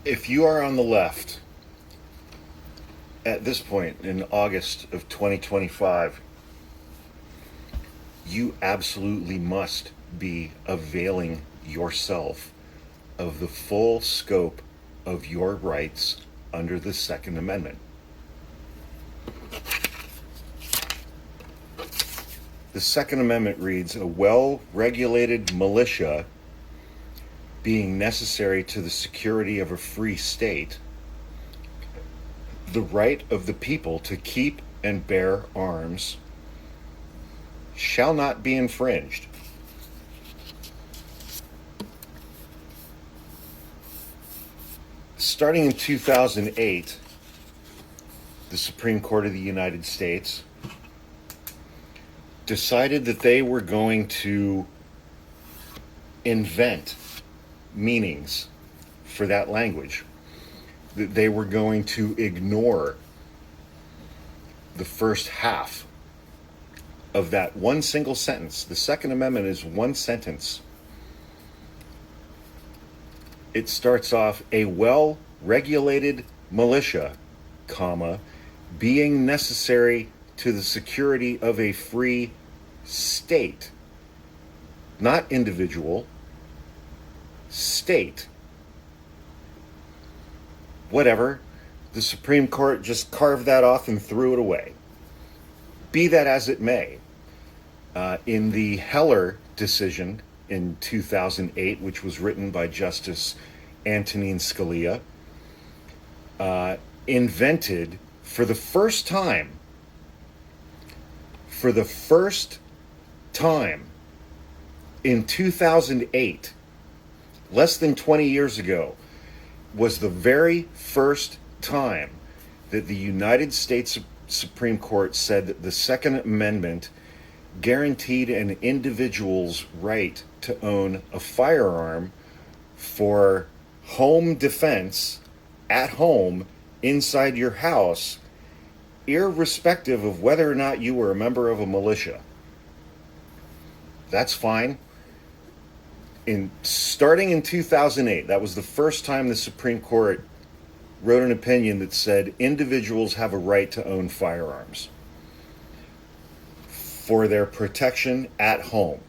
If you are on the left at this point in August of 2025, you absolutely must be availing yourself of the full scope of your rights under the Second Amendment. The Second Amendment reads, a well-regulated militia being necessary to the security of a free state, the right of the people to keep and bear arms shall not be infringed. Starting in 2008, the Supreme Court of the United States decided that they were going to invent meanings for that language, that they were going to ignore the first half of that one single sentence. The Second Amendment is one sentence. It starts off, a well-regulated militia, comma, being necessary to the security of a free state. Not individual, state. Whatever. The Supreme Court just carved that off and threw it away. Be that as it may, in the Heller decision in 2008, which was written by Justice Antonin Scalia, invented for the first time in 2008, less than 20 years ago, was the very first time that the United States Supreme Court said that the Second Amendment guaranteed an individual's right to own a firearm for home defense at home inside your house, irrespective of whether or not you were a member of a militia. That's fine. Starting in 2008, that was the first time the Supreme Court wrote an opinion that said individuals have a right to own firearms for their protection at home.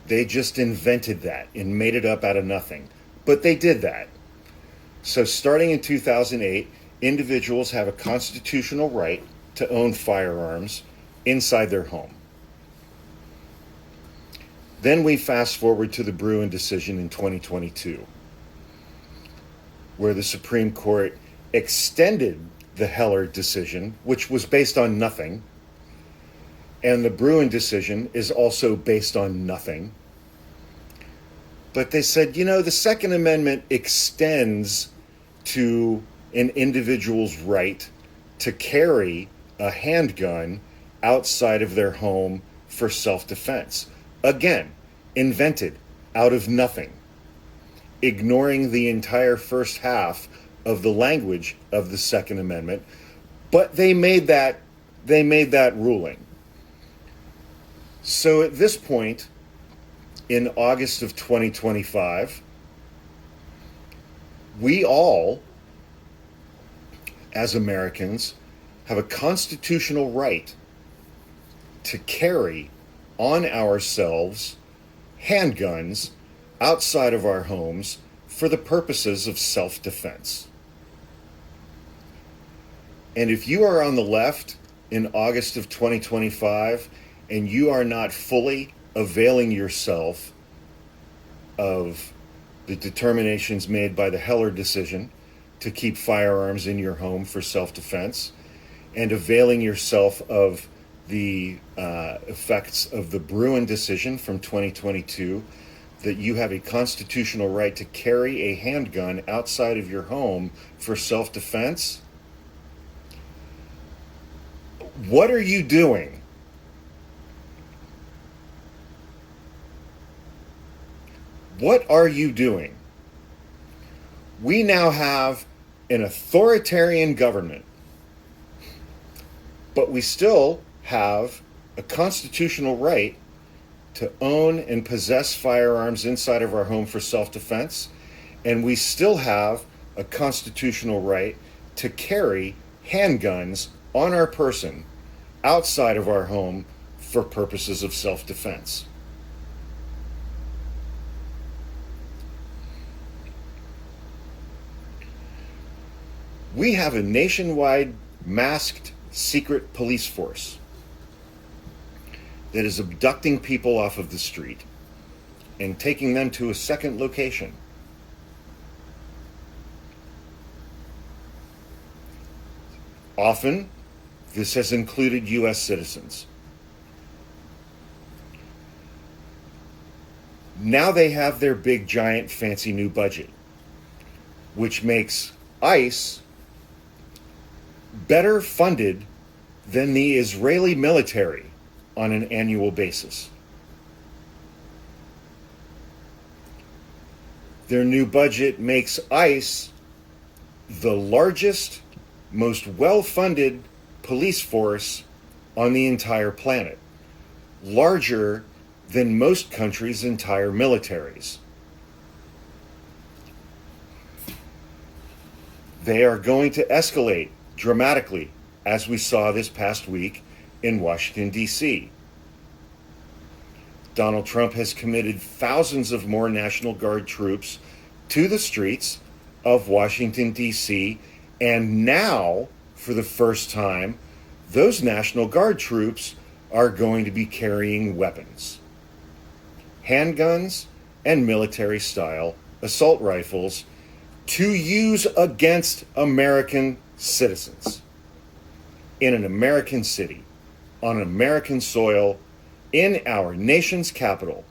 They just invented that and made it up out of nothing. But they did that. So starting in 2008, individuals have a constitutional right to own firearms inside their home. Then we fast forward to the Bruin decision in 2022, where the Supreme Court extended the Heller decision, which was based on nothing, and the Bruin decision is also based on nothing. But they said, the Second Amendment extends to an individual's right to carry a handgun outside of their home for self-defense. Again, invented out of nothing, ignoring the entire first half of the language of the Second Amendment, but they made that ruling. So at this point, in August of 2025, we all, as Americans, have a constitutional right to carry on ourselves handguns outside of our homes for the purposes of self-defense. And if you are on the left in August of 2025 and you are not fully availing yourself of the determinations made by the Heller decision to keep firearms in your home for self-defense, and availing yourself of the effects of the Bruin decision from 2022, that you have a constitutional right to carry a handgun outside of your home for self-defense, what are you doing? What are you doing? We now have an authoritarian government, but we still have a constitutional right to own and possess firearms inside of our home for self-defense, and we still have a constitutional right to carry handguns on our person outside of our home for purposes of self-defense. We have a nationwide masked secret police force that is abducting people off of the street and taking them to a second location. Often, this has included U.S. citizens. Now they have their big, giant, fancy new budget, which makes ICE better funded than the Israeli military on an annual basis. Their new budget makes ICE the largest, most well-funded police force on the entire planet, larger than most countries' entire militaries. They are going to escalate dramatically, as we saw this past week in Washington, D.C. Donald Trump has committed thousands of more National Guard troops to the streets of Washington, D.C., and now, for the first time, those National Guard troops are going to be carrying weapons. Handguns and military-style assault rifles to use against American citizens in an American city, on American soil, in our nation's capital.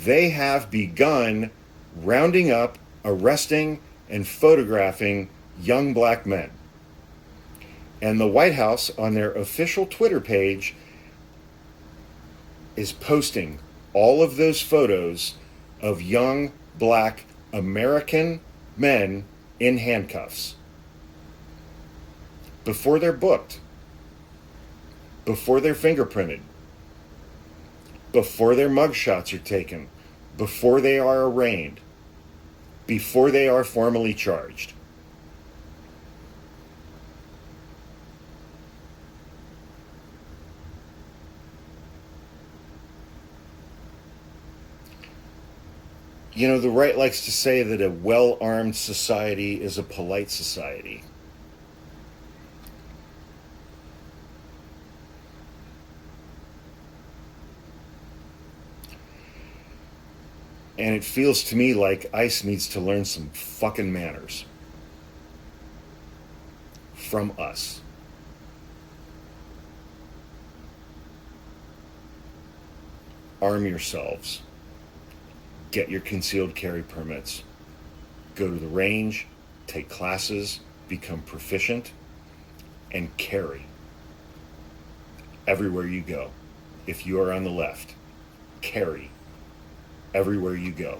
They have begun rounding up, arresting, and photographing young black men. And the White House, on their official Twitter page, is posting all of those photos of young black American men in handcuffs before they're booked, before they're fingerprinted, before their mugshots are taken, before they are arraigned, before they are formally charged. You know, the right likes to say that a well-armed society is a polite society. And it feels to me like ICE needs to learn some fucking manners from us. Arm yourselves. Get your concealed carry permits. Go to the range, take classes, become proficient, and carry everywhere you go. If you are on the left, carry everywhere you go.